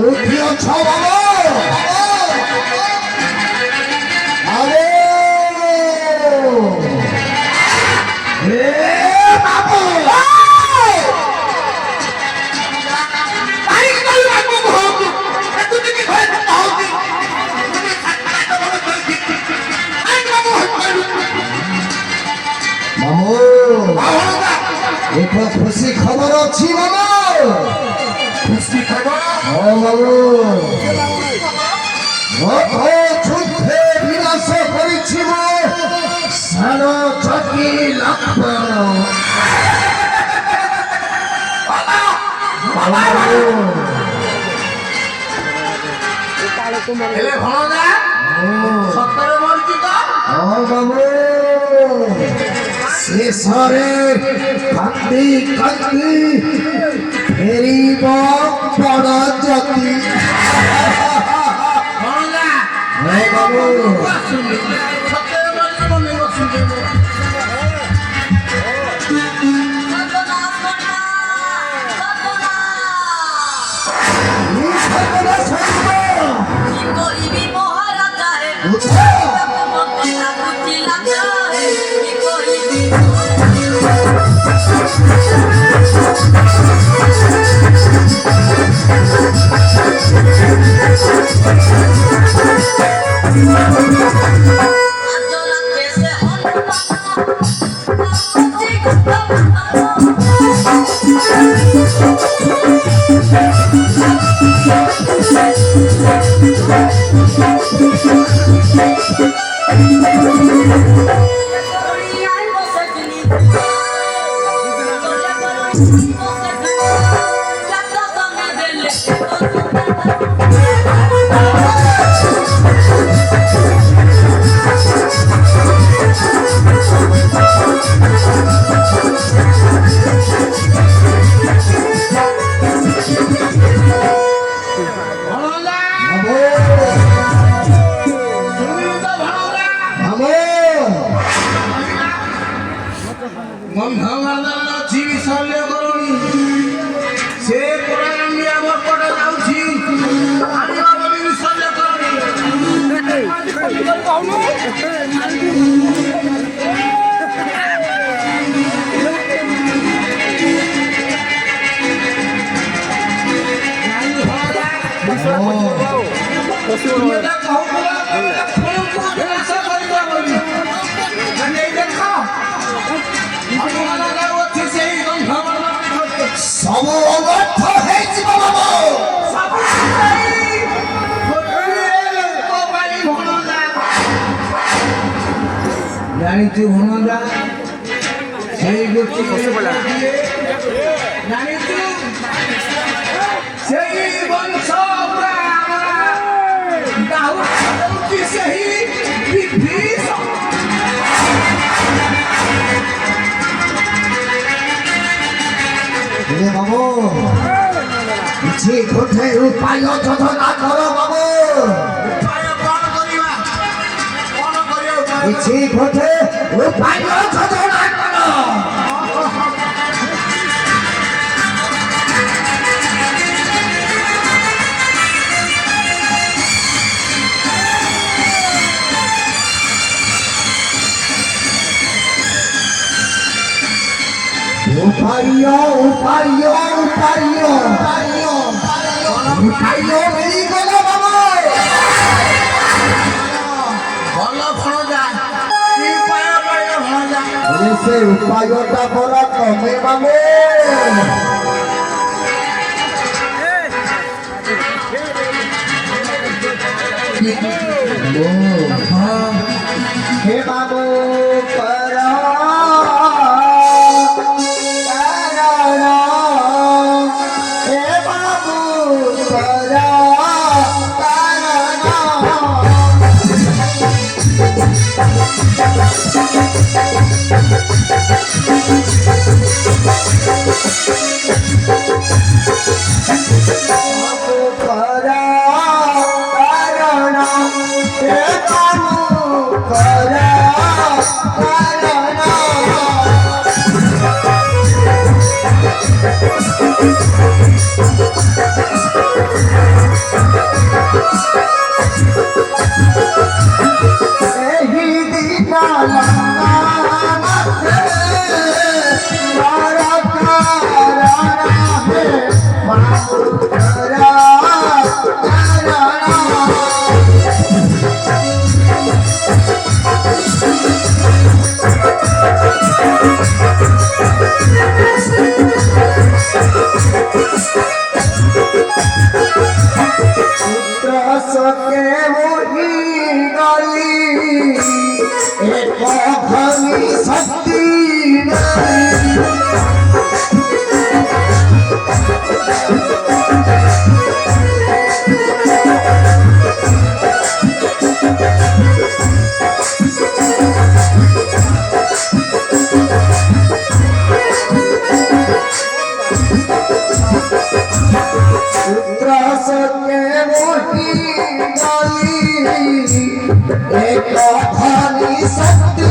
উঠিও ছবাবো আরে হে বাবু I call বাবু হোক তুমি কি হয় হোক আই বাবু মামু ଏକ ଖୁସି ଖବର ଅଛି ମାମୁ ଖୁସି ଖବର ହଁ ମାମୁ ଯୁଦ୍ଧେ ବିନାଶ କରିଛି ମୋ ସାନ ଚକି ଲକ୍ଷ୍ମଣ ହେଲେ ଭଣଜା ସତରେ ମରିଛି ତ ହଁ ମାମୁ ଶେଷରେ କାନ୍ଦି କାନ୍ଦି ଫେରିବ ବଡ଼ ଜ୍ୟୋତି ଭଣଜା ହଁ ବାବୁ ଆସୁନି ସତରେ ମରିଛି ମନେ ବସୁନି ସବୁ ଅଗଥ ହେଇଯିବ ଜାଣିଛୁ ଭଣଜା ସେଇ ଗୋଟି ଜାଣିଛୁ ସେଇ ବଂଶ ସେହି ବିଭୀଷଣ ବାବୁ କିଛି ଗୋଟେ ଉପାୟ ଯୋଜନା କର ବାବୁ କିଛି ଗୋଟେ ଉପାୟ ଯୋଜନା କର ଉପାୟ ମିଳିଗଲା ବାବୁ ଭଲ ଭଣଜା କି ଉପାୟ ପାଇଲ ଭଣଜା ସେ ଉପାୟଟା ପରା ତମେ ବାବୁ हे बाबू त्रास के मोही डाली एक धानी शक्ति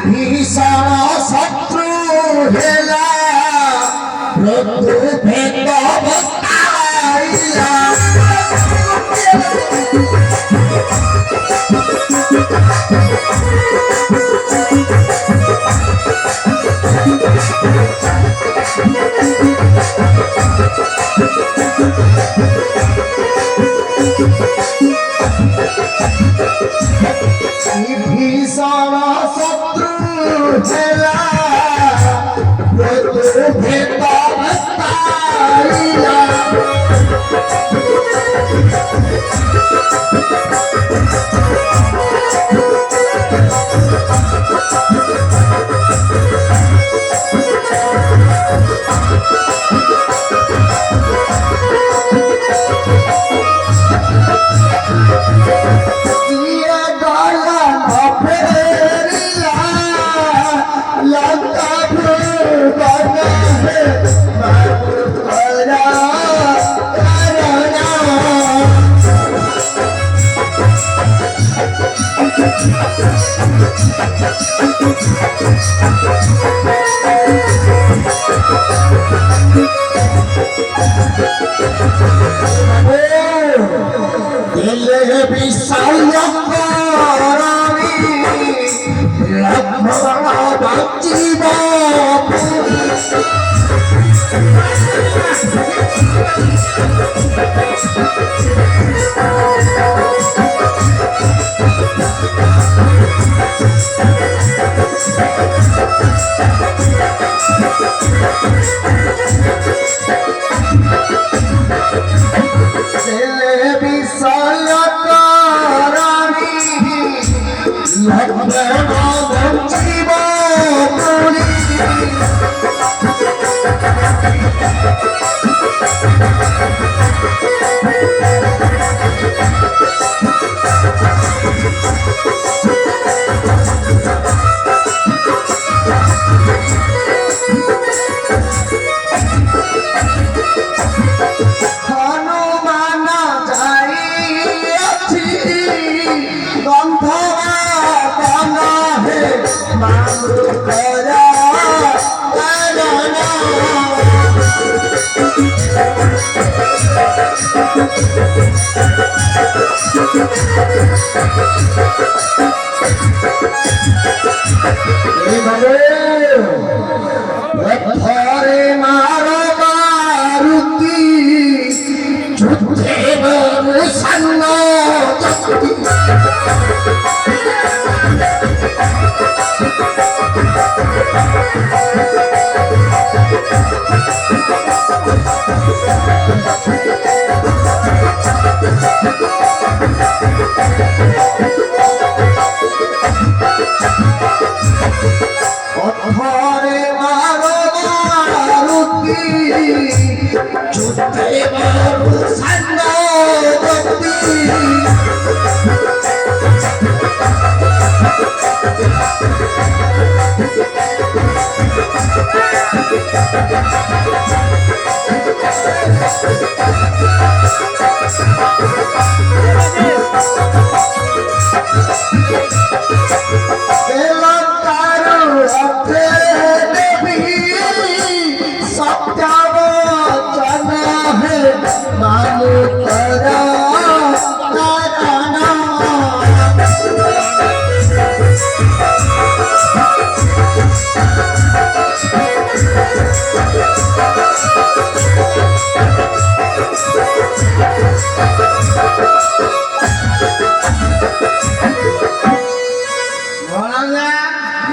भीषण शत्रु झेला भेद बताइला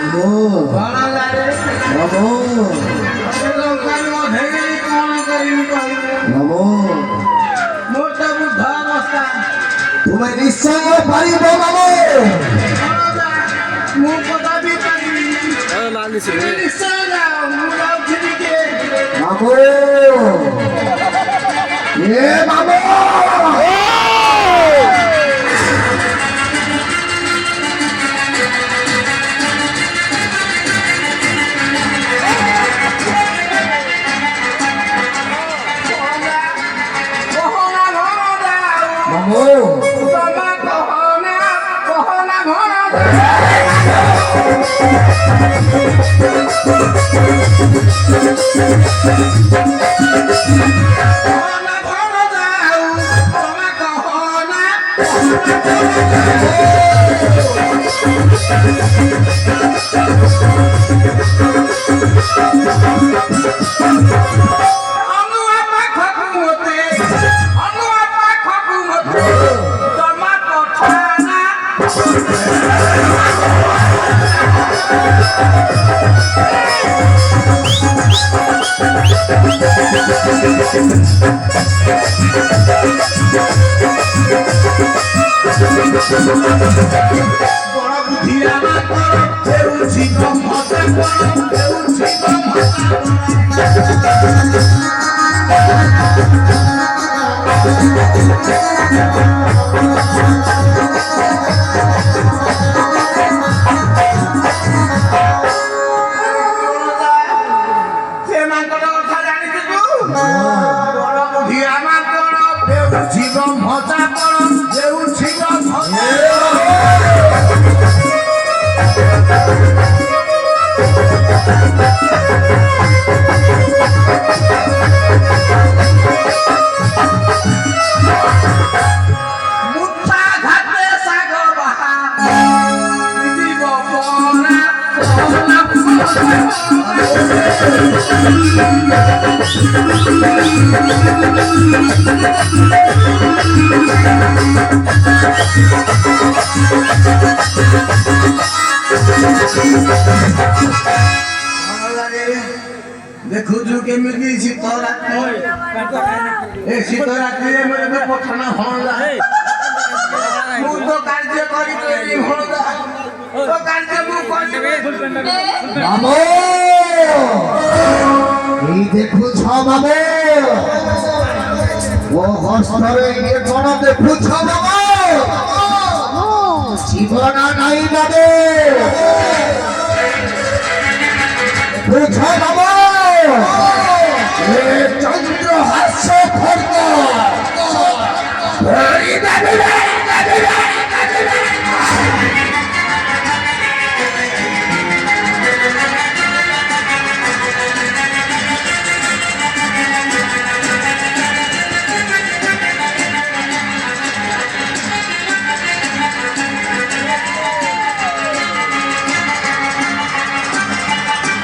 କଣ ଲାଗେ ନମୋ ଦୋକାନ ଧେଇ କଣ କରିବି କହିବେ ନମୋ ମୋର ତ ବୁଦ୍ଧ ଅବସ୍ଥା ତୁମେ ନିଶ୍ଚୟ ପାରିବ ନମୋ ମୁଁ କଦାପି ପାରିବି ନିଶ୍ଚୟ ଯାଅ ମୁଁ ଯାଉଛି ଟିକେ ନମୋ ଏ ନମୋ ନମୋ বড় বুদ্ধি আমার হেউছি ব্রহ্মতা হেউছি সেমাଙ୍କର କଥା ଜାଣିଛୁ ବଡ ବୁଦ୍ଧି আমার হেউছি ব্রহ্মতা হেউছি ব্রহ্মতা মুঠা ঘাটে সাগ বাহা জীব পরা ଦେଖୁଛୁ କେମିତି ଶୀତ ରାତି ଏ ଶୀତ ରାତିରେ ମୋତେ ପଠାଣ ହଣଦା ମୁଁ ତ କାର୍ଯ୍ୟ କରିପାରିବି ହଣଦା ତ କାର୍ଯ୍ୟ ମୁଁ କରିବି ନମୋ এই দেখুছ নমো ও হস্তরে ইয়ে কোন দেখুছ নমো জীবন নাই নমো দেখুছ নমো